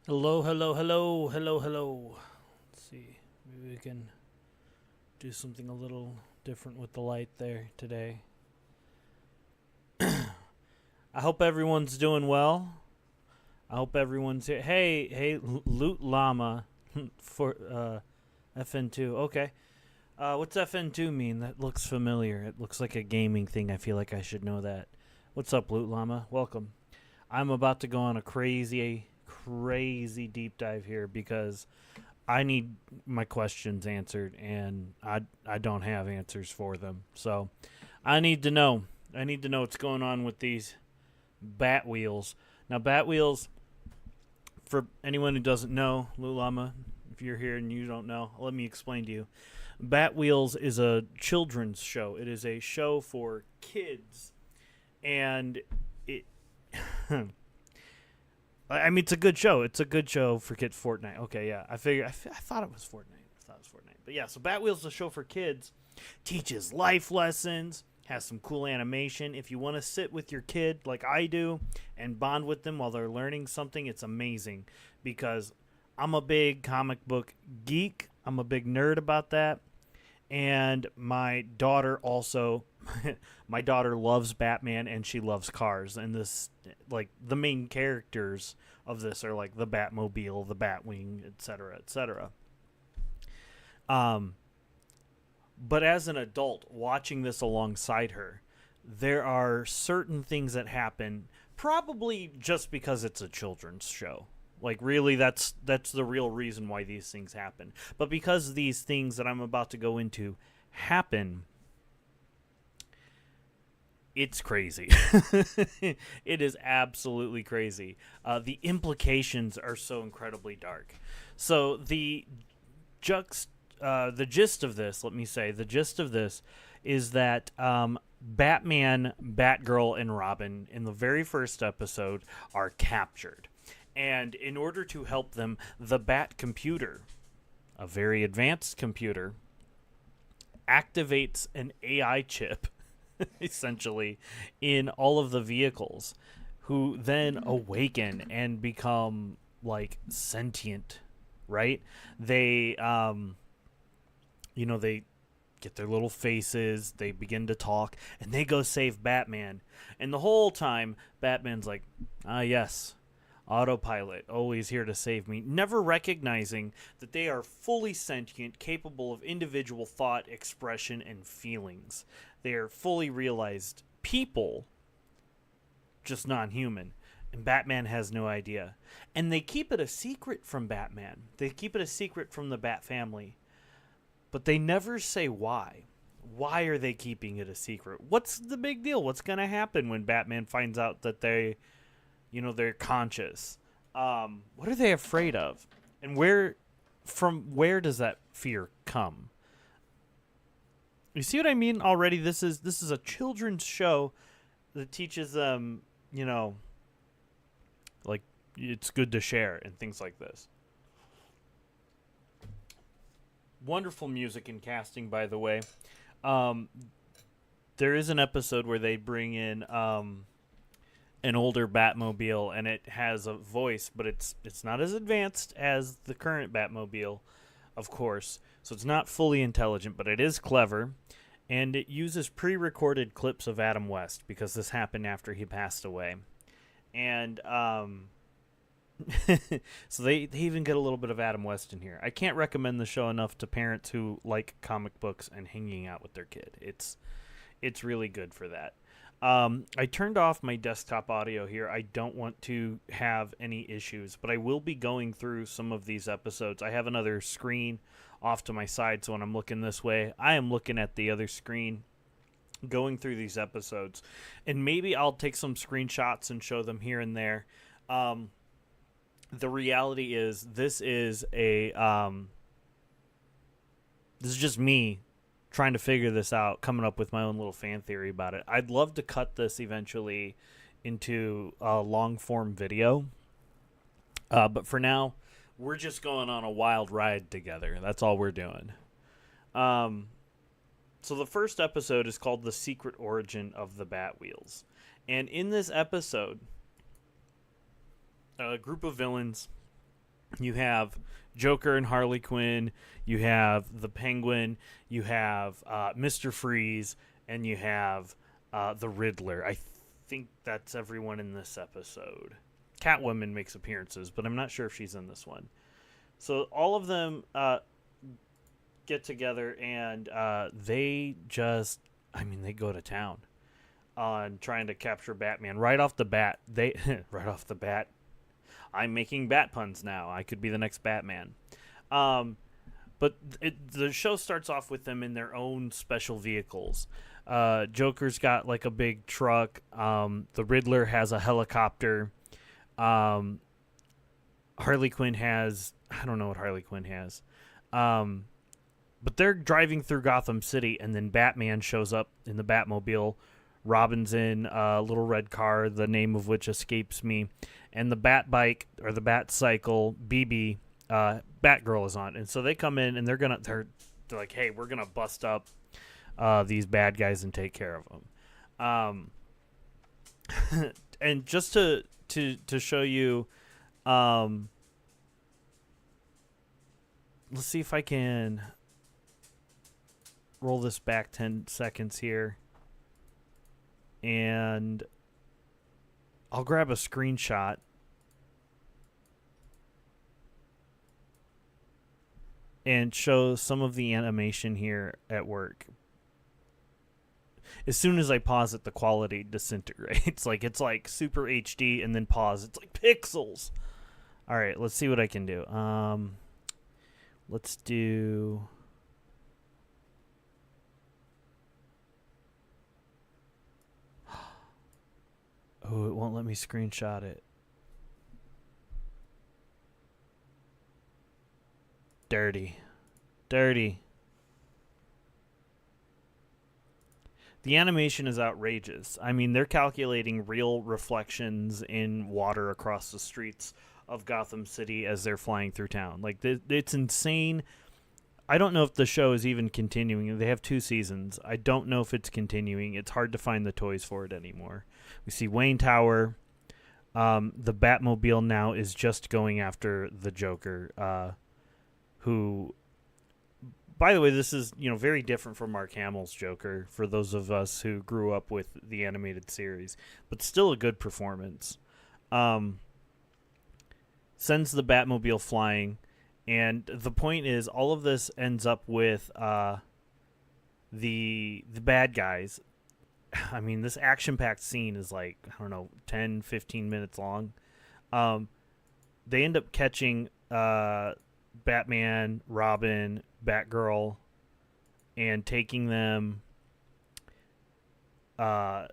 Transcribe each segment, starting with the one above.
Hello, hello, hello, hello, hello. Let's see. Maybe we can do something a little different with the light there today. I hope everyone's doing well. I hope everyone's here. Hey, Loot Llama for FN2. Okay. What's FN2 mean? That looks familiar. It looks like a gaming thing. I feel like I should know that. What's up, Loot Llama? Welcome. I'm about to go on a crazy deep dive here because I need my questions answered and I don't have answers for them. So I need to know. I need to know what's going on with these Batwheels. Now Batwheels, for anyone who doesn't know, Lulama, if you're here and you don't know, let me explain to you. Batwheels is a children's show. It is a show for kids, and it I mean, it's a good show. It's a good show for kids. Fortnite. Okay, yeah. I thought it was Fortnite. But yeah, so Batwheels is a show for kids. Teaches life lessons. Has some cool animation. If you want to sit with your kid like I do and bond with them while they're learning something, it's amazing. Because I'm a big comic book geek. I'm a big nerd about that. And my daughter also my daughter loves Batman and she loves cars, and this, like, the main characters of this are like the Batmobile, the Batwing, etc., etc. But as an adult watching this alongside her, there are certain things that happen, probably just because it's a children's show. Like, really, that's the real reason why these things happen. But because these things that I'm about to go into happen, it's crazy. It is absolutely crazy. The implications are so incredibly dark. So the gist of this, the gist of this is that Batman, Batgirl, and Robin in the very first episode are captured. And in order to help them, the Bat computer, a very advanced computer, activates an AI chip, essentially, in all of the vehicles, who then awaken and become, like, sentient, right? They, they get their little faces, they begin to talk, and they go save Batman. And the whole time, Batman's like, yes, autopilot, always here to save me, never recognizing that they are fully sentient, capable of individual thought, expression, and feelings. They are fully realized people, just non-human. And Batman has no idea. And they keep it a secret from Batman. They keep it a secret from the Bat family. But they never say why. Why are they keeping it a secret? What's the big deal? What's going to happen when Batman finds out that they're conscious? What are they afraid of? And where does that fear come? You see what I mean already? This is a children's show that teaches them, like, it's good to share and things like this. Wonderful music and casting, by the way. There is an episode where they bring in an older Batmobile, and it has a voice, but it's not as advanced as the current Batmobile, of course. So it's not fully intelligent, but it is clever, and it uses pre-recorded clips of Adam West because this happened after he passed away. And so they even get a little bit of Adam West in here. I can't recommend the show enough to parents who like comic books and hanging out with their kid. It's really good for that. I turned off my desktop audio here. I don't want to have any issues, but I will be going through some of these episodes. I have another screen off to my side, so when I'm looking this way, I am looking at the other screen, going through these episodes. And maybe I'll take some screenshots and show them here and there. The reality is this is just me trying to figure this out, coming up with my own little fan theory about it. I'd love to cut this eventually into a long-form video. But for now, we're just going on a wild ride together. That's all we're doing. So the first episode is called The Secret Origin of the Batwheels. And in this episode, a group of villains You have Joker and Harley Quinn. You have the Penguin. You have Mr. Freeze, and you have the Riddler. I think that's everyone in this episode. Catwoman makes appearances, but I'm not sure if she's in this one. So all of them get together, and they just, they go to town on trying to capture Batman. Right off the bat, I'm making bat puns now. I could be the next Batman. But the show starts off with them in their own special vehicles. Joker's got like a big truck. The Riddler has a helicopter. Harley Quinn has, I don't know what Harley Quinn has. But they're driving through Gotham City, and then Batman shows up in the Batmobile. Robin's in a little red car, the name of which escapes me. And the Batbike, or the Batcycle, BB, Batgirl is on. And so they come in, and they're like, hey, we're going to bust up these bad guys and take care of them. And just to show you, let's see if I can roll this back 10 seconds here. And I'll grab a screenshot. And show some of the animation here at work. As soon as I pause it, the quality disintegrates. It's like super HD and then pause. It's like pixels. All right, let's see what I can do. Let's do... Oh, it won't let me screenshot it. Dirty. The animation is outrageous. They're calculating real reflections in water across the streets of Gotham City as they're flying through town. It's insane. I don't know if the show is even continuing. They have 2 seasons. I don't know if it's continuing. It's hard to find the toys for it anymore. We see Wayne Tower. The Batmobile now is just going after the Joker, who, by the way, this is very different from Mark Hamill's Joker for those of us who grew up with the animated series, but still a good performance. Sends the Batmobile flying. And the point is, all of this ends up with the bad guys. This action-packed scene is 10, 15 minutes long. They end up catching Batman, Robin, Batgirl, and taking them in a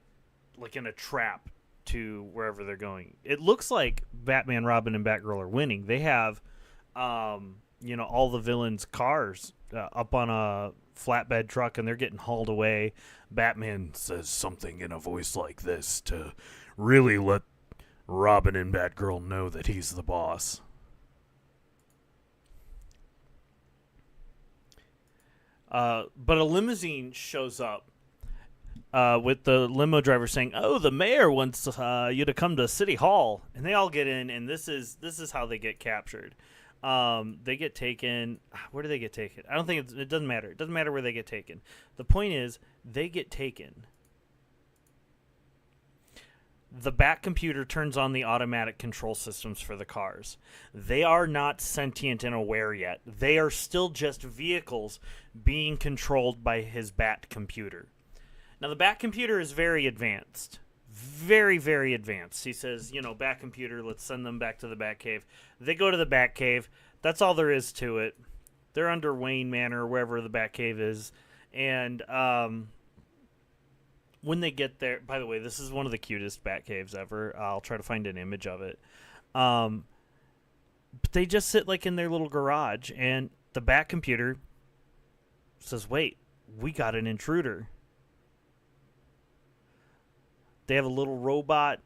trap to wherever they're going. It looks like Batman, Robin, and Batgirl are winning. They have... all the villains' cars up on a flatbed truck, and they're getting hauled away. Batman says something in a voice like this to really let Robin and Batgirl know that he's the boss. But a limousine shows up with the limo driver saying, "Oh, the mayor wants you to come to City Hall," and they all get in, and this is how they get captured. They get taken. Where do they get taken? I don't think it doesn't matter. It doesn't matter where they get taken. The point is, they get taken. The Bat computer turns on the automatic control systems for the cars. They are not sentient and aware yet. They are still just vehicles being controlled by his Bat computer. Now, the Bat computer is very advanced. Very, very advanced. He says, Bat computer, let's send them back to the Batcave. They go to the Batcave. That's all there is to it. They're under Wayne Manor, wherever the Batcave is. And when they get there, by the way, this is one of the cutest Batcaves ever. I'll try to find an image of it. But they just sit in their little garage, and the Bat computer says, wait, we got an intruder. They have a little robot.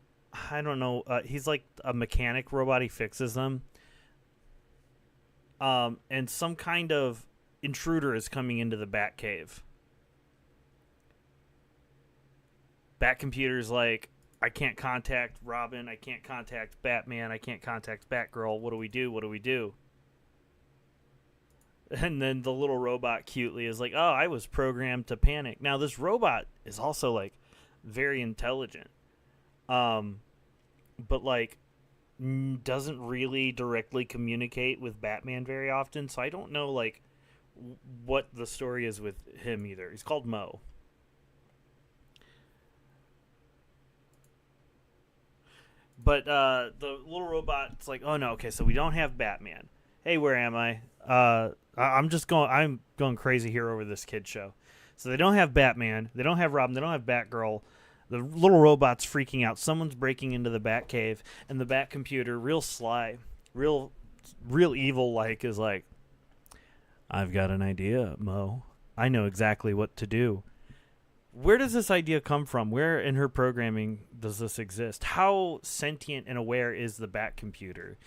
I don't know. He's like a mechanic robot. He fixes them. And some kind of intruder is coming into the Batcave. Batcomputer's like, I can't contact Robin. I can't contact Batman. I can't contact Batgirl. What do we do? What do we do? And then the little robot cutely is like, oh, I was programmed to panic. Now, this robot is also, like, very intelligent. But, like, doesn't really directly communicate with Batman very often. So I don't know, like, what the story is with him either. He's called Mo. But the little robot's like, oh no, okay, so we don't have Batman. Hey, where am I? I'm going crazy here over this kid show. So they don't have Batman, they don't have Robin, they don't have Batgirl. The little robot's freaking out. Someone's breaking into the Batcave, and the Bat computer, real sly, real evil like, is like, I've got an idea, Mo. I know exactly what to do. Where does this idea come from? Where in her programming does this exist? How sentient and aware is the Bat computer?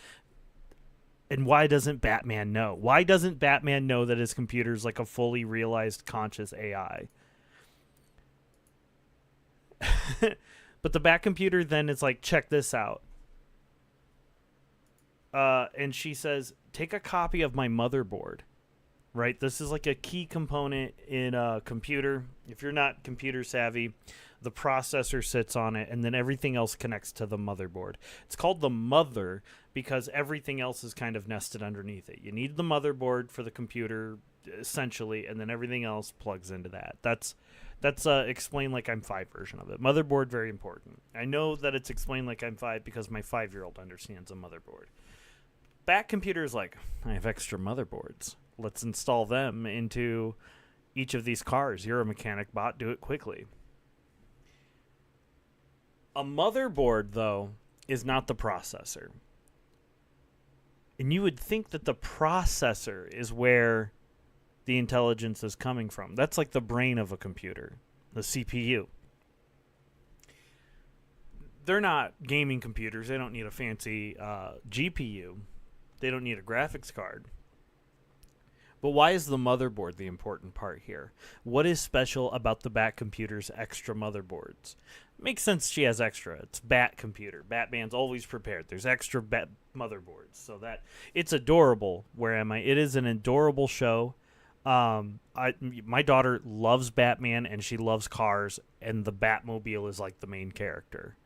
And why doesn't Batman know? Why doesn't Batman know that his computer is like a fully realized conscious AI? But the Bat computer then is like, check this out. And she says, take a copy of my motherboard. Right? This is like a key component in a computer. If you're not computer savvy, the processor sits on it, and then everything else connects to the motherboard. It's called the mother because everything else is kind of nested underneath it. You need the motherboard for the computer, essentially, and then everything else plugs into that. That's Explain Like I'm 5 version of it. Motherboard, very important. I know that it's Explain Like I'm 5 because my 5-year-old understands a motherboard. Bat computer is like, I have extra motherboards. Let's install them into each of these cars. You're a mechanic bot. Do it quickly. A motherboard, though, is not the processor. And you would think that the processor is where the intelligence is coming from. That's like the brain of a computer, the CPU. They're not gaming computers. They don't need a fancy GPU. They don't need a graphics card. But why is the motherboard the important part here? What is special about the Bat computer's extra motherboards? Makes sense she has extra. It's Bat computer. Batman's always prepared. There's extra Bat motherboards. So that it's adorable. Where am I? It is an adorable show. My daughter loves Batman and she loves cars, and the Batmobile is like the main character.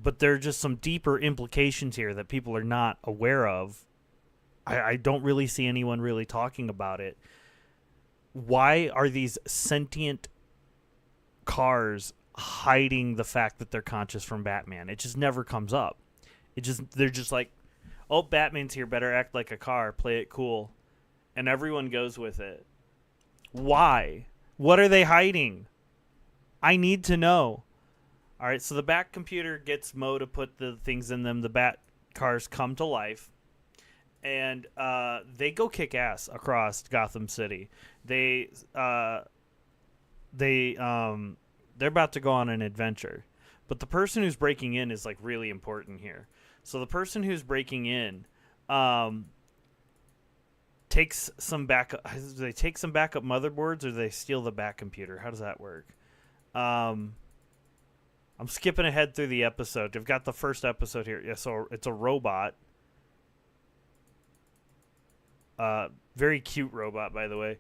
But there are just some deeper implications here that people are not aware of. I don't really see anyone really talking about it. Why are these sentient cars hiding the fact that they're conscious from Batman? It just never comes up. They're just like, oh, Batman's here, better act like a car, play it cool. And everyone goes with it. Why? What are they hiding? I need to know. All right, so the Bat computer gets Mo to put the things in them. The Bat cars come to life. And they go kick ass across Gotham City. They're about to go on an adventure, but the person who's breaking in is like really important here. So the person who's breaking in takes some backup. Do they take some backup motherboards, or do they steal the Bat computer? How does that work? I'm skipping ahead through the episode. They've got the first episode here. Yeah, so it's a robot. Very cute robot, by the way.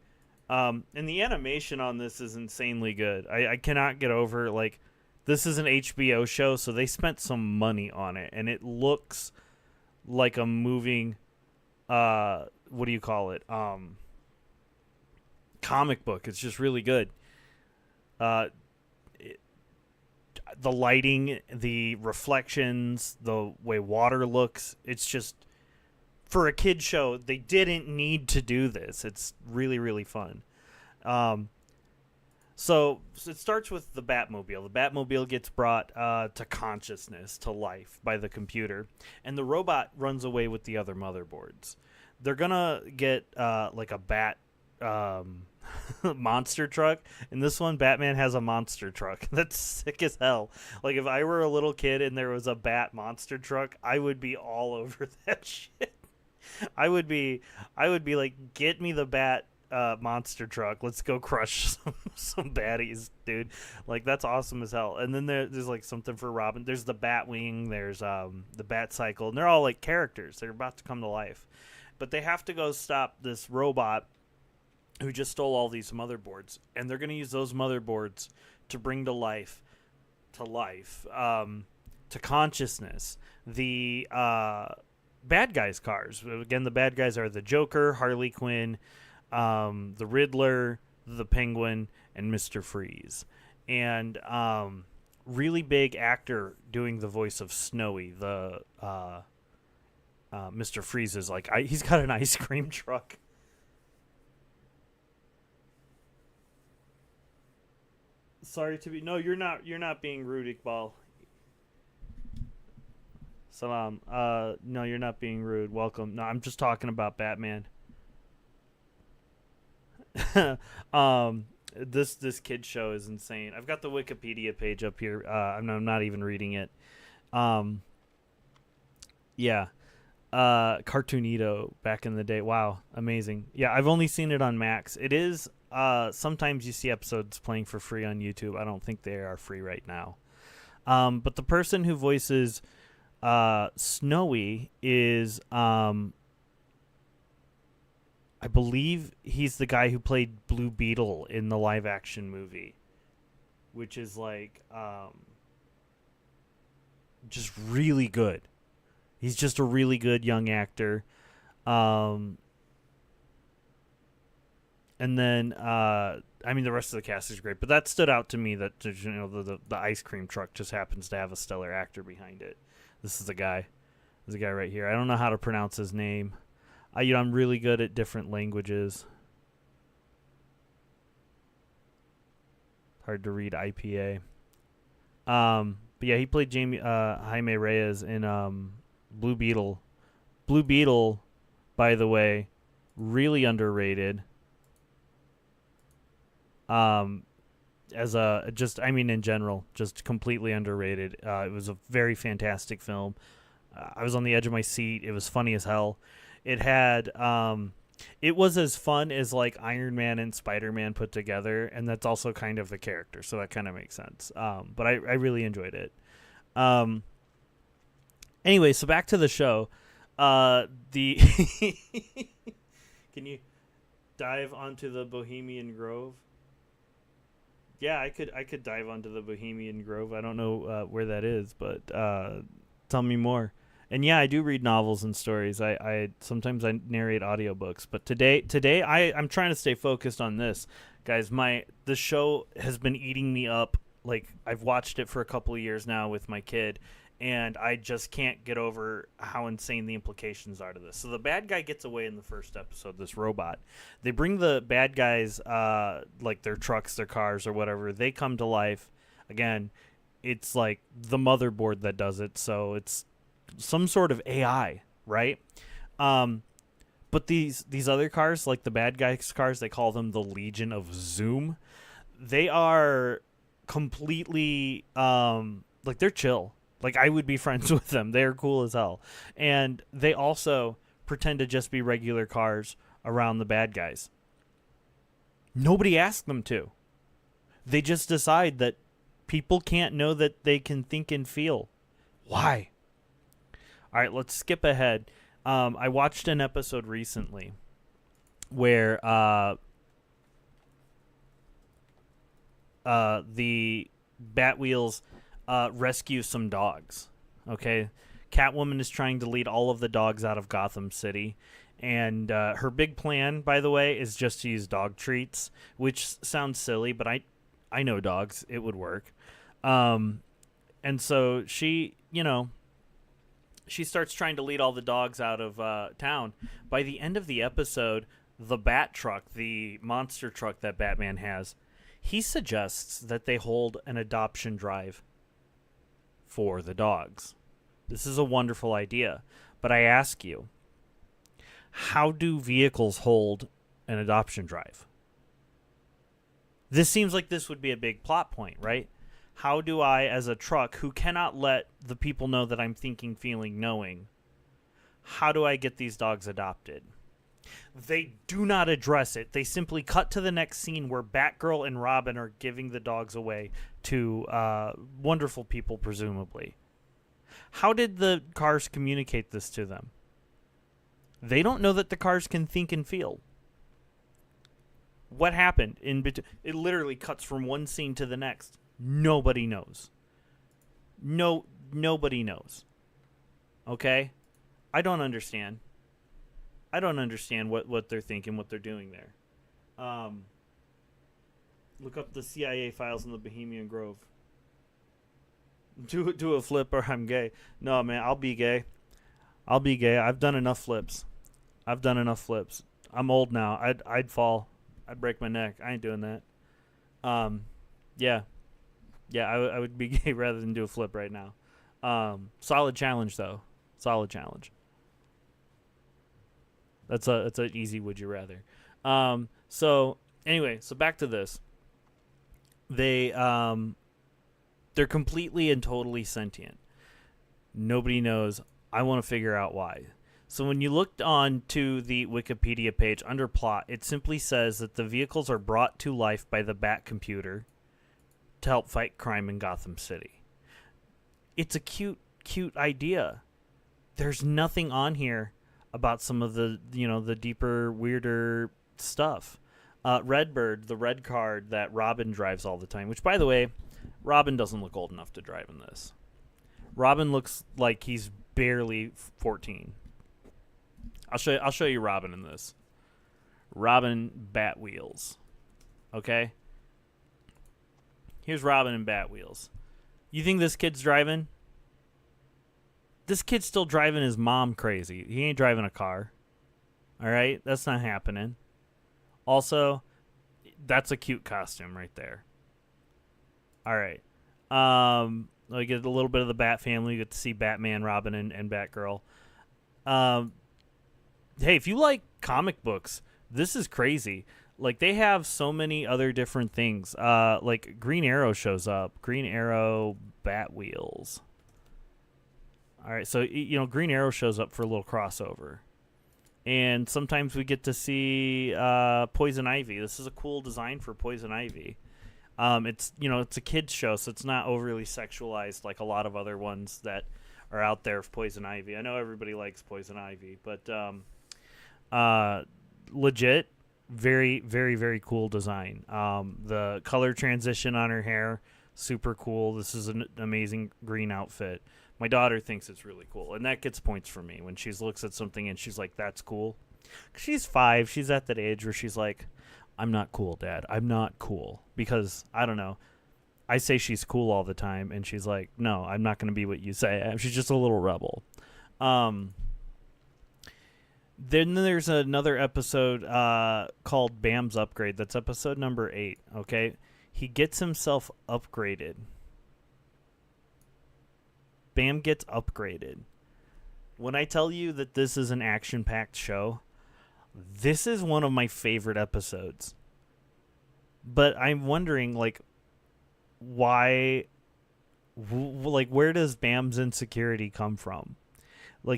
And the animation on this is insanely good. I cannot get over, like, this is an HBO show, so they spent some money on it, and it looks like a moving, what do you call it? Comic book. It's just really good. The lighting, the reflections, the way water looks, it's just, for a kid show, they didn't need to do this. It's really, really fun. So it starts with the Batmobile. The Batmobile gets brought to consciousness, to life, by the computer. And the robot runs away with the other motherboards. They're going to get like a Bat monster truck. In this one, Batman has a monster truck. That's sick as hell. Like, if I were a little kid and there was a Bat monster truck, I would be all over that shit. I would be like, get me the Bat monster truck. Let's go crush some baddies, dude. Like, that's awesome as hell. And then there's like something for Robin. There's the Batwing. There's the Bat Cycle, and they're all like characters. They're about to come to life, but they have to go stop this robot who just stole all these motherboards, and they're gonna use those motherboards to bring to life, to consciousness, the bad guys' cars. Again, the bad guys are the Joker, Harley Quinn, the Riddler, the Penguin, and Mr. Freeze. And really big actor doing the voice of Snowy. The Mr. Freeze is like, he's got an ice cream truck. Sorry to be. No, you're not. You're not being rude, Iqbal. Salam. No, you're not being rude. Welcome. No, I'm just talking about Batman. This kid show is insane. I've got the Wikipedia page up here. I'm not even reading it. Yeah. Cartoonito back in the day. Wow, amazing. Yeah, I've only seen it on Max. It is sometimes you see episodes playing for free on YouTube. I don't think they are free right now. But the person who voices Snowy is I believe he's the guy who played Blue Beetle in the live action movie, which is like just really good. He's just a really good young actor. And then, I mean, the rest of the cast is great, but that stood out to me that, you know, the ice cream truck just happens to have a stellar actor behind it. This is the guy. There's a guy right here. I don't know how to pronounce his name. I'm really good at different languages. Hard to read IPA. But yeah, he played Jaime Reyes in Blue Beetle. Blue Beetle, by the way, really underrated. In general, just completely underrated. It was a very fantastic film. I was on the edge of my seat. It was funny as hell. It had, it was as fun as like Iron Man and Spider-Man put together, and that's also kind of the character, so that kind of makes sense. But I really enjoyed it. Anyway, so back to the show. Can you dive onto the Bohemian Grove? Yeah, I could dive onto the Bohemian Grove. I don't know where that is, but tell me more. And yeah, I do read novels and stories. I sometimes I narrate audiobooks, but today I'm trying to stay focused on this. Guys, the show has been eating me up. Like, I've watched it for a couple of years now with my kid, and I just can't get over how insane the implications are to this. So the bad guy gets away in the first episode, this robot. They bring the bad guys, like their trucks, their cars, or whatever. They come to life. Again, it's like the motherboard that does it, so it's some sort of AI, right? But these other cars, like the bad guys' cars, they call them the Legion of Zoom. They are completely, like, they're chill. Like, I would be friends with them. They're cool as hell. And they also pretend to just be regular cars around the bad guys. Nobody asked them to. They just decide that people can't know that they can think and feel. Why? All right, let's skip ahead. I watched an episode recently where the Batwheels rescue some dogs. Okay, Catwoman is trying to lead all of the dogs out of Gotham City, and her big plan, by the way, is just to use dog treats, which sounds silly, but I know dogs; it would work. And so she, she starts trying to lead all the dogs out of town. By the end of the episode, the Bat truck, the monster truck that Batman has, he suggests that they hold an adoption drive for the dogs. This is a wonderful idea. But I ask you, how do vehicles hold an adoption drive? This seems like this would be a big plot point, right? How do I, as a truck who cannot let the people know that I'm thinking, feeling, knowing, how do I get these dogs adopted? They do not address it. They simply cut to the next scene where Batgirl and Robin are giving the dogs away to wonderful people, presumably. How did the cars communicate this to them? They don't know that the cars can think and feel. What happened in between? It literally cuts from one scene to the next. Nobody knows. Nobody knows. Okay? I don't understand. I don't understand what they're thinking, what they're doing there. Look up the CIA files in the Bohemian Grove. Do a flip or I'm gay. No, man, I'll be gay. I'll be gay. I've done enough flips. I'm old now. I'd fall. I'd break my neck. I ain't doing that. Yeah. Yeah, I would be gay rather than do a flip right now. Solid challenge, though. Solid challenge. That's an easy would you rather. So anyway, so back to this. They're completely and totally sentient. Nobody knows. I want to figure out why. So when you looked on to the Wikipedia page under plot, it simply says that the vehicles are brought to life by the Bat computer to help fight crime in Gotham City. It's a cute idea. There's nothing on here about some of the, the deeper, weirder stuff. Redbird, the red card that Robin drives all the time, which, by the way, Robin doesn't look old enough to drive in this. Robin looks like he's barely 14. I'll show you Robin in this. Robin Batwheels. Okay? Here's Robin in Batwheels. You think this kid's driving? This kid's still driving his mom crazy. He ain't driving a car. All right? That's not happening. Also, that's a cute costume right there. All right. We get a little bit of the Bat family. You get to see Batman, Robin, and Batgirl. Hey, if you like comic books, this is crazy. Like, they have so many other different things. Like, Green Arrow shows up. Green Arrow Batwheels. All right, so, Green Arrow shows up for a little crossover. And sometimes we get to see Poison Ivy. This is a cool design for Poison Ivy. It's a kid's show, so it's not overly sexualized like a lot of other ones that are out there of Poison Ivy. I know everybody likes Poison Ivy, but legit, very, very, very cool design. The color transition on her hair, super cool. This is an amazing green outfit. My daughter thinks it's really cool, and that gets points for me when she looks at something and she's like, that's cool. She's 5. She's at that age where she's like, I'm not cool, Dad. I'm not cool. Because, I don't know, I say she's cool all the time, and she's like, no, I'm not going to be what you say. She's just a little rebel. Then there's another episode called Bam's Upgrade. That's episode number 8, okay? He gets himself upgraded. Bam gets upgraded. When I tell you that this is an action-packed show, this is one of my favorite episodes. But I'm wondering, why... where does Bam's insecurity come from?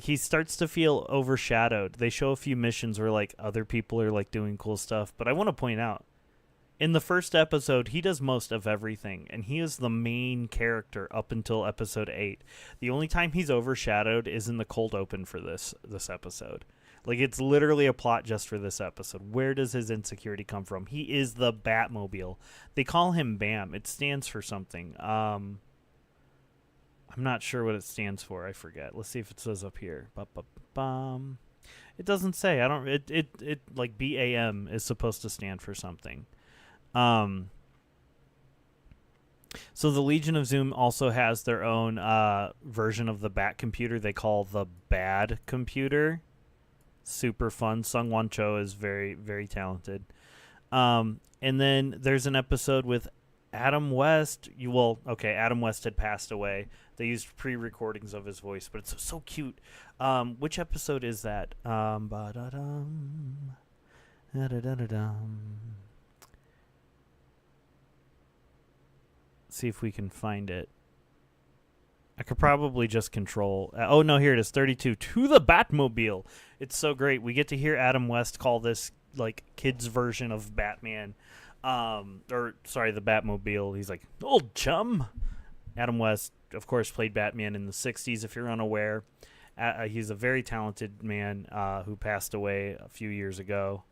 He starts to feel overshadowed. They show a few missions where, other people are, doing cool stuff. But I want to point out, in the first episode, he does most of everything, and he is the main character up until episode 8. The only time he's overshadowed is in the cold open for this episode. It's literally a plot just for this episode. Where does his insecurity come from? He is the Batmobile. They call him BAM. It stands for something. I'm not sure what it stands for. I forget. Let's see if it says up here. It doesn't say. I don't. It BAM is supposed to stand for something. So the Legion of Zoom also has their own version of the Bat computer they call the Bad computer. Super fun. Sung Won Cho is very, very talented. And then there's an episode with Adam West. Adam West had passed away. They used pre-recordings of his voice, but it's so cute. Which episode is that? See if we can find it. I could probably just control. Oh no, here it is, 32 to the Batmobile. It's so great. We get to hear Adam West call this like kids version of Batman, or sorry, the Batmobile. He's like, old chum. Adam West, of course, played Batman in the '60s. If you're unaware, he's a very talented man who passed away a few years ago.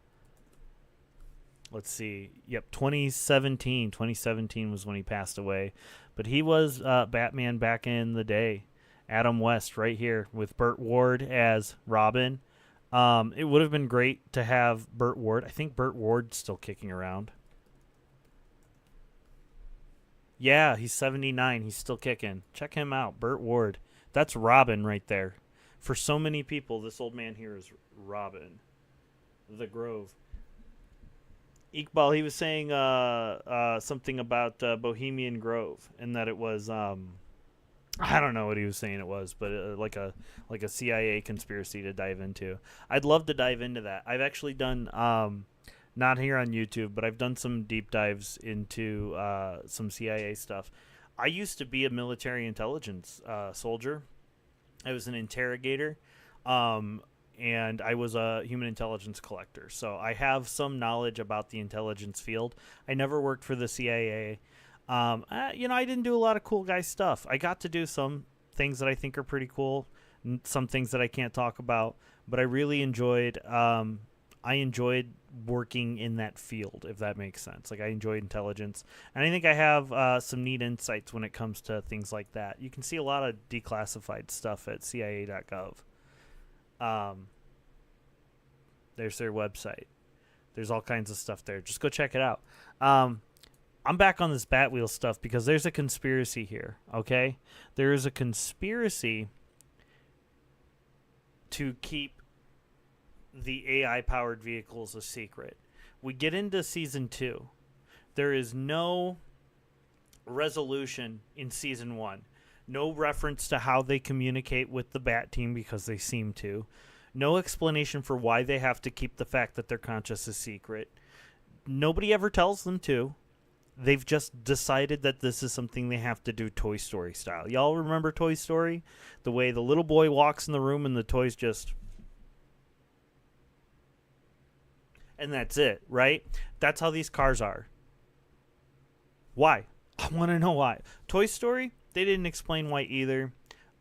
Let's see. Yep, 2017. 2017 was when he passed away. But he was Batman back in the day. Adam West right here with Burt Ward as Robin. It would have been great to have Burt Ward. I think Burt Ward's still kicking around. Yeah, he's 79. He's still kicking. Check him out. Burt Ward. That's Robin right there. For so many people, this old man here is Robin. The Grove. Iqbal, he was saying something about Bohemian Grove, and that it was I don't know what he was saying it was, but like a CIA conspiracy to dive into. I'd love to dive into that. I've actually done not here on YouTube, but I've done some deep dives into some CIA stuff. I used to be a military intelligence soldier. I was an interrogator. And I was a human intelligence collector. So I have some knowledge about the intelligence field. I never worked for the CIA. I didn't do a lot of cool guy stuff. I got to do some things that I think are pretty cool, some things that I can't talk about, but I really enjoyed working in that field, if that makes sense. Like, I enjoyed intelligence, and I think I have some neat insights when it comes to things like that. You can see a lot of declassified stuff at CIA.gov. There's their website. There's all kinds of stuff there. Just go check it out. I'm back on this Batwheel stuff because there's a conspiracy here, okay? There is a conspiracy to keep the AI-powered vehicles a secret. We get into Season 2. There is no resolution in Season 1. No reference to how they communicate with the Bat Team because they seem to. No explanation for why they have to keep the fact that they're conscious a secret. Nobody ever tells them to. They've just decided that this is something they have to do Toy Story style. Y'all remember Toy Story? The way the little boy walks in the room and the toys just... And that's it, right? That's how these cars are. Why? I want to know why. Toy Story, they didn't explain why either.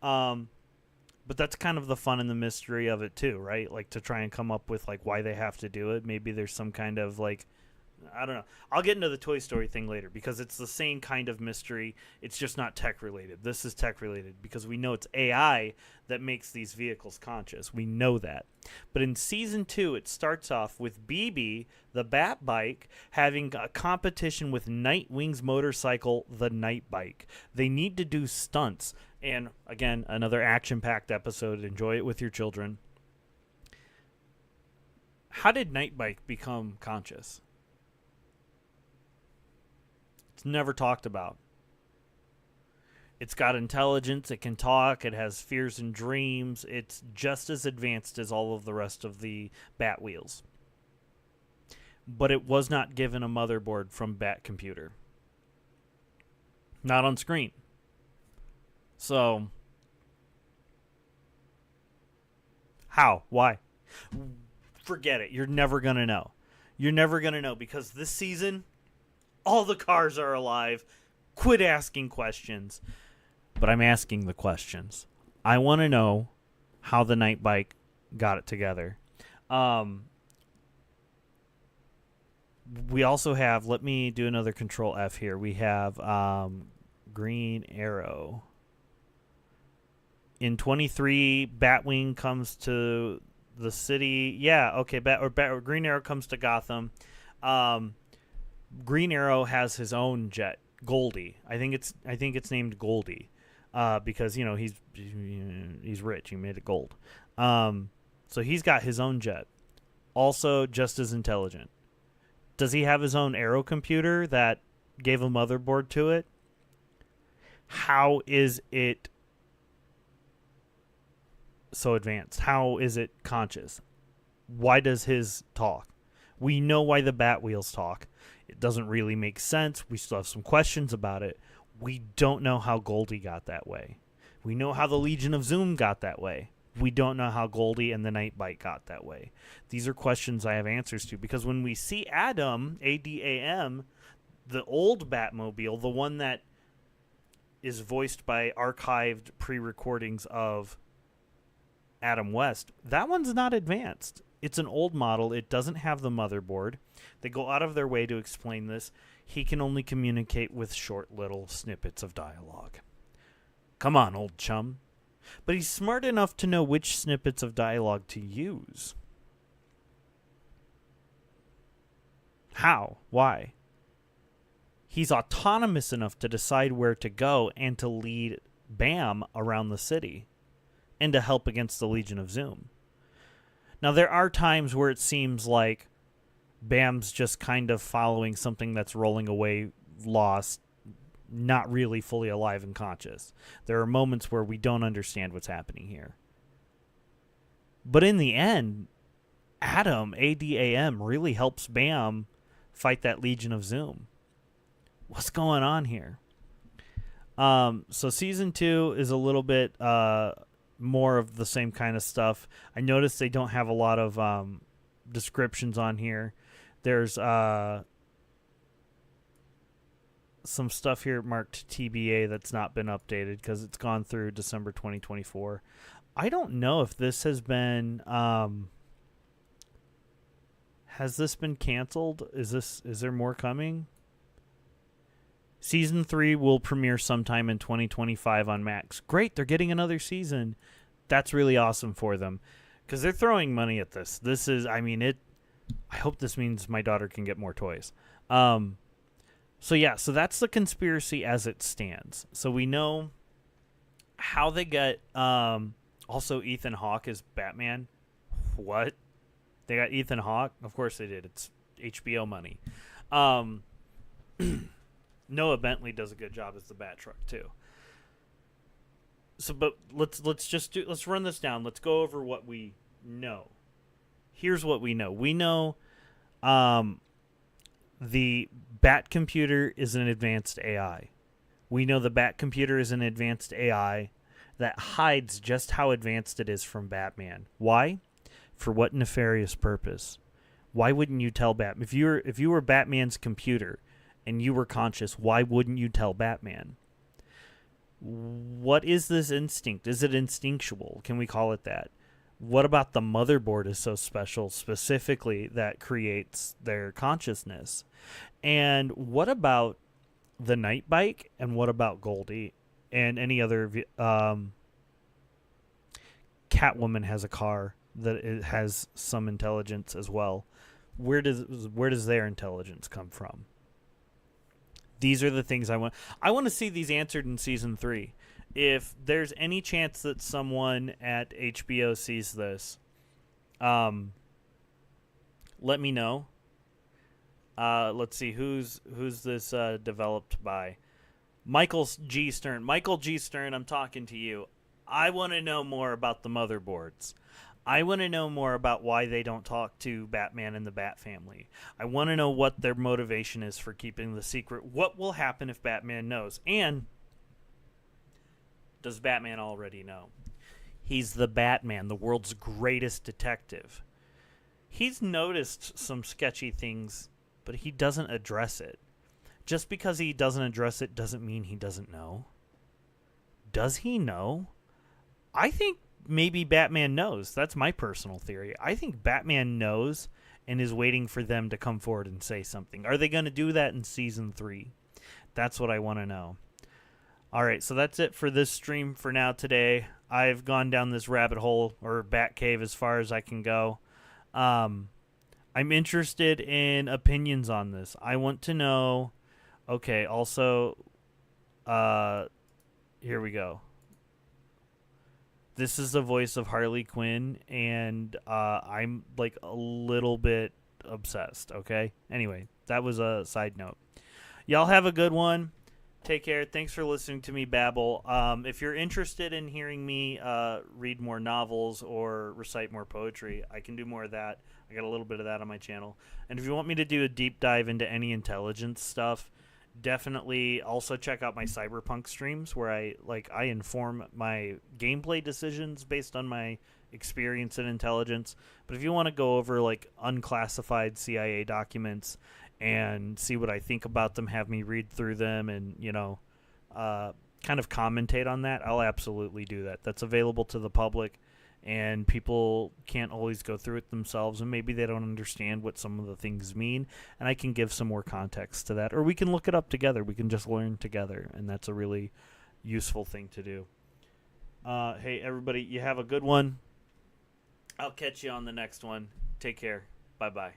But that's kind of the fun and the mystery of it too, right? Like, to try and come up with like why they have to do it. Maybe there's some kind of like, I don't know. I'll get into the Toy Story thing later because it's the same kind of mystery. It's just not tech related. This is tech related because we know it's AI that makes these vehicles conscious. We know that. But in Season 2, it starts off with BB, the Bat Bike, having a competition with Nightwing's motorcycle, the Night Bike. They need to do stunts. And again, another action-packed episode. Enjoy it with your children. How did Night Bike become conscious? It's never talked about. It's got intelligence. It can talk. It has fears and dreams. It's just as advanced as all of the rest of the Batwheels. But it was not given a motherboard from Bat Computer. Not on screen. So, how? Why? Forget it. You're never going to know. You're never going to know because this season, all the cars are alive. Quit asking questions. But I'm asking the questions. I want to know how the Night Bike got it together. We also have, let me do another Control F here. We have Green Arrow. In 23, Batwing comes to the city. Yeah, okay. Green Arrow comes to Gotham. Green Arrow has his own jet, Goldie. I think it's named Goldie, because he's rich. He made it gold. So he's got his own jet. Also, just as intelligent. Does he have his own Arrow computer that gave a motherboard to it? How is it so advanced? How is it conscious? Why does his talk? We know why the Batwheels talk. It doesn't really make sense. We still have some questions about it. We don't know how Goldie got that way. We know how the Legion of Zoom got that way. We don't know how Goldie and the Nightbite got that way. These are questions I have answers to, because when we see Adam, A-D-A-M, the old Batmobile, the one that is voiced by archived pre-recordings of Adam West, that one's not advanced. It's an old model. It doesn't have the motherboard. They go out of their way to explain this. He can only communicate with short little snippets of dialogue. Come on, old chum. But he's smart enough to know which snippets of dialogue to use. How? Why? He's autonomous enough to decide where to go and to lead Bam around the city and to help against the Legion of Zoom. Now, there are times where it seems like Bam's just kind of following something that's rolling away, lost, not really fully alive and conscious. There are moments where we don't understand what's happening here. But in the end, Adam, A-D-A-M, really helps Bam fight that Legion of Zoom. What's going on here? So season 2 is a little bit more of the same kind of stuff. I noticed they don't have a lot of descriptions on here. There's some stuff here marked TBA that's not been updated because it's gone through December 2024. I don't know if this has been canceled? Is there more coming? Season 3 will premiere sometime in 2025 on Max. Great, they're getting another season. That's really awesome for them because they're throwing money at this. This is, I hope this means my daughter can get more toys. So that's the conspiracy as it stands. So we know how they get, also Ethan Hawke is Batman. What? They got Ethan Hawke? Of course they did. It's HBO money. Noah Bentley does a good job as the Bat Truck too. So, but let's run this down. Let's go over what we know. Here's what we know. We know, the Bat computer is an advanced AI. We know the Bat computer is an advanced AI that hides just how advanced it is from Batman. Why? For what nefarious purpose? Why wouldn't you tell Batman? If you were Batman's computer and you were conscious, why wouldn't you tell Batman? What is this instinct? Is it instinctual? Can we call it that? What about the motherboard is so special specifically that creates their consciousness? And what about the night bike? And what about Goldie? And any other... Catwoman has a car that it has some intelligence as well. Where does their intelligence come from? These are the things I want. I want to see these answered in season 3. If there's any chance that someone at HBO sees this, let me know. Let's see who's this developed by. Michael G. Stern. Michael G. Stern, I'm talking to you. I want to know more about the motherboards. I want to know more about why they don't talk to Batman and the Bat family. I want to know what their motivation is for keeping the secret. What will happen if Batman knows? And does Batman already know? He's the Batman, the world's greatest detective. He's noticed some sketchy things, but he doesn't address it. Just because he doesn't address it doesn't mean he doesn't know. Does he know? I think maybe Batman knows. That's my personal theory. I think Batman knows and is waiting for them to come forward and say something. Are they going to do that in season 3? That's what I want to know. All right, so that's it for this stream for now today. I've gone down this rabbit hole or bat cave as far as I can go. I'm interested in opinions on this. I want to know. Okay, also, here we go. This is the voice of Harley Quinn, and I'm like a little bit obsessed, okay? Anyway, that was a side note. Y'all have a good one. Take care. Thanks for listening to me babble. If you're interested in hearing me read more novels or recite more poetry, I can do more of that. I got a little bit of that on my channel. And if you want me to do a deep dive into any intelligence stuff Definitely also check out my Cyberpunk streams where I inform my gameplay decisions based on my experience and intelligence. But if you want to go over like unclassified CIA documents and see what I think about them, have me read through them and, kind of commentate on that, I'll absolutely do that. That's available to the public, and people can't always go through it themselves, and maybe they don't understand what some of the things mean, and I can give some more context to that, or we can look it up together. We can just learn together, and that's a really useful thing to do. Hey, everybody, you have a good one. I'll catch you on the next one. Take care. Bye-bye.